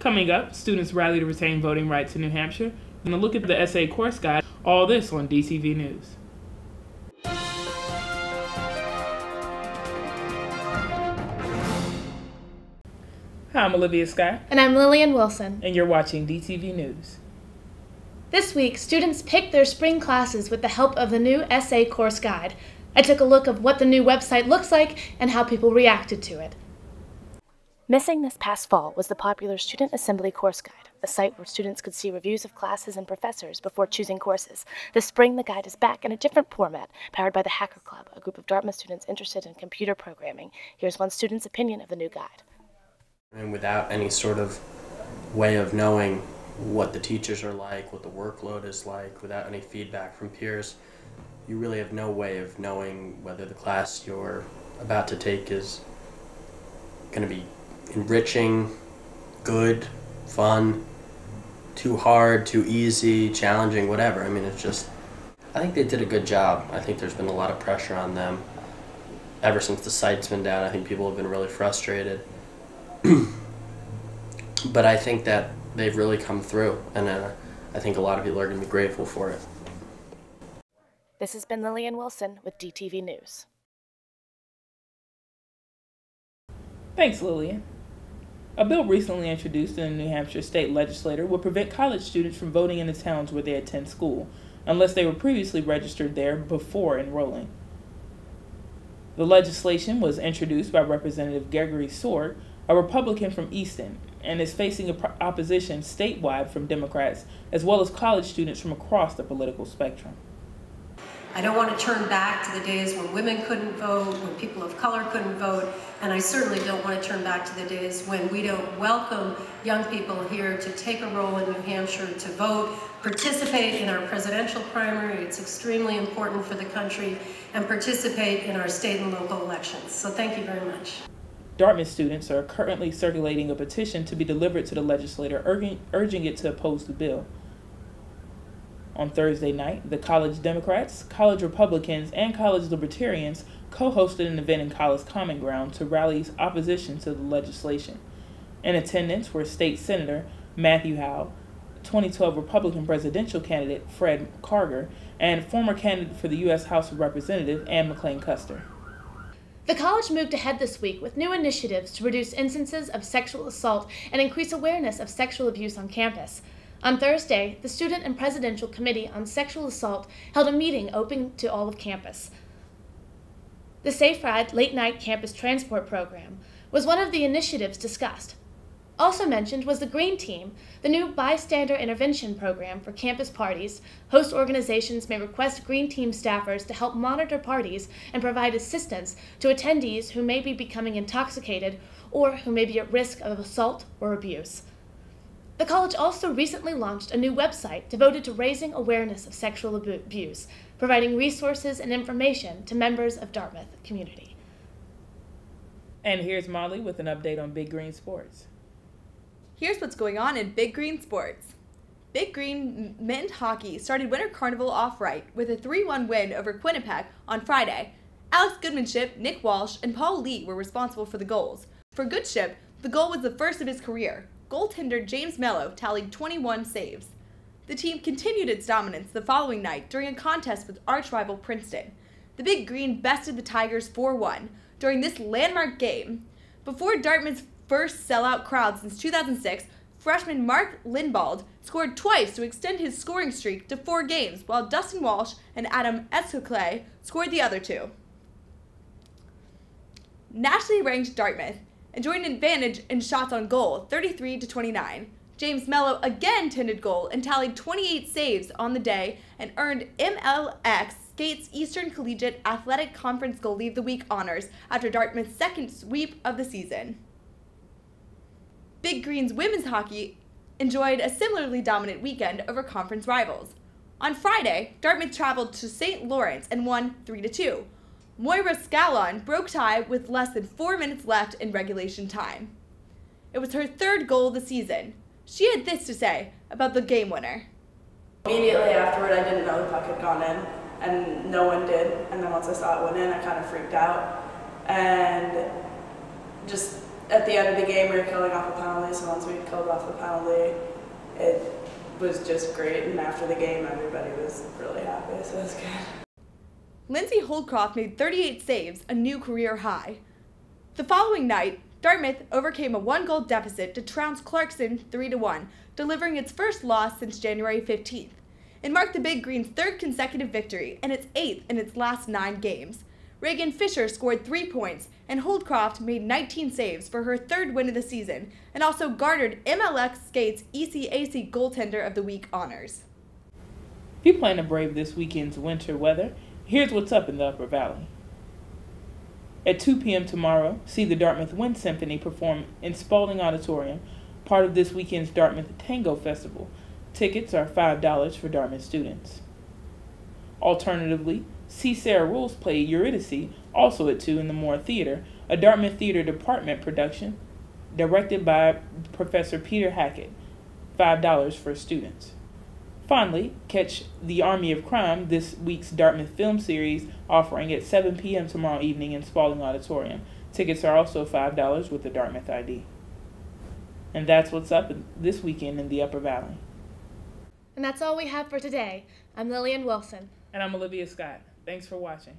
Coming up, students rally to retain voting rights in New Hampshire, and a look at the essay course guide, all this on DTV News. Hi, I'm Olivia Scott. And I'm Lillian Wilson. And you're watching DTV News. This week, students picked their spring classes with the help of the new essay course guide. I took a look at what the new website looks like and how people reacted to it. Missing this past fall was the popular Student Assembly Course Guide, a site where students could see reviews of classes and professors before choosing courses. This spring, the guide is back in a different format, powered by the Hacker Club, a group of Dartmouth students interested in computer programming. Here's one student's opinion of the new guide. And without any sort of way of knowing what the teachers are like, what the workload is like, without any feedback from peers, you really have no way of knowing whether the class you're about to take is going to be enriching, good, fun, too hard, too easy, challenging, whatever. I mean, it's just, I think they did a good job. I think there's been a lot of pressure on them. Ever since the site's been down, I think people have been really frustrated. But I think that they've really come through, and I think a lot of people are going to be grateful for it. This has been Lillian Wilson with DTV News. Thanks, Lillian. A bill recently introduced in the New Hampshire state legislature will prevent college students from voting in the towns where they attend school, unless they were previously registered there before enrolling. The legislation was introduced by Representative Gregory Sword, a Republican from Easton, and is facing opposition statewide from Democrats, as well as college students from across the political spectrum. I don't want to turn back to the days when women couldn't vote, when people of color couldn't vote, and I certainly don't want to turn back to the days when we don't welcome young people here to take a role in New Hampshire, to vote, participate in our presidential primary. It's extremely important for the country, and participate in our state and local elections. So thank you very much. Dartmouth students are currently circulating a petition to be delivered to the legislature urging it to oppose the bill. On Thursday night, the college Democrats, college Republicans, and college Libertarians co-hosted an event in College Common Ground to rally opposition to the legislation. In attendance were State Senator Matthew Howe, 2012 Republican presidential candidate Fred Carger, and former candidate for the U.S. House of Representatives Ann McLean Custer. The college moved ahead this week with new initiatives to reduce instances of sexual assault and increase awareness of sexual abuse on campus. On Thursday, the Student and Presidential Committee on Sexual Assault held a meeting open to all of campus. The Safe Ride late-night campus transport program was one of the initiatives discussed. Also mentioned was the Green Team, the new bystander intervention program for campus parties. Host organizations may request Green Team staffers to help monitor parties and provide assistance to attendees who may be becoming intoxicated or who may be at risk of assault or abuse. The college also recently launched a new website devoted to raising awareness of sexual abuse, providing resources and information to members of Dartmouth community. And here's Molly with an update on Big Green Sports. Here's what's going on in Big Green Sports. Big Green men's hockey started Winter Carnival off right with a 3-1 win over Quinnipiac on Friday. Alex Goodmanship, Nick Walsh, and Paul Lee were responsible for the goals. For Goodship, the goal was the first of his career. Goaltender James Mello tallied 21 saves. The team continued its dominance the following night during a contest with arch-rival Princeton. The Big Green bested the Tigers 4-1 during this landmark game. Before Dartmouth's first sellout crowd since 2006, freshman Mark Lindbald scored twice to extend his scoring streak to 4 games, while Dustin Walsh and Adam Escoclay scored the other 2. Nationally ranked Dartmouth enjoyed an advantage in shots on goal, 33-29. James Mello again tended goal and tallied 28 saves on the day and earned MLX Skate's Eastern Collegiate Athletic Conference Goalie of the Week honors after Dartmouth's second sweep of the season. Big Green's women's hockey enjoyed a similarly dominant weekend over conference rivals. On Friday, Dartmouth traveled to St. Lawrence and won 3-2. Moira Scallon broke tie with less than 4 minutes left in regulation time. It was her 3rd goal of the season. She had this to say about the game winner. Immediately afterward, I didn't know the puck had gone in, and no one did. And then once I saw it went in, I kind of freaked out. And just at the end of the game, we were killing off the penalties. so once we killed off the penalty, it was just great, and after the game, everybody was really happy, so it was good. Lindsay Holdcroft made 38 saves, a new career high. The following night, Dartmouth overcame a 1-goal deficit to trounce Clarkson 3-1, delivering its first loss since January 15th. It marked the Big Green's 3rd consecutive victory and its 8th in its last 9 games. Reagan Fisher scored 3 points, and Holdcroft made 19 saves for her 3rd win of the season, and also garnered MLX Skate's ECAC Goaltender of the Week honors. If you plan to brave this weekend's winter weather, here's what's up in the Upper Valley. At 2 p.m. tomorrow, see the Dartmouth Wind Symphony perform in Spalding Auditorium, part of this weekend's Dartmouth Tango Festival. Tickets are $5 for Dartmouth students. Alternatively, see Sarah Rules play Eurydice, also at 2 in the Moore Theater, a Dartmouth Theater Department production directed by Professor Peter Hackett, $5 for students. Finally, catch The Army of Crime, this week's Dartmouth film series, offering at 7 p.m. tomorrow evening in Spalding Auditorium. Tickets are also $5 with the Dartmouth ID. And that's what's up this weekend in the Upper Valley. And that's all we have for today. I'm Lillian Wilson. And I'm Olivia Scott. Thanks for watching.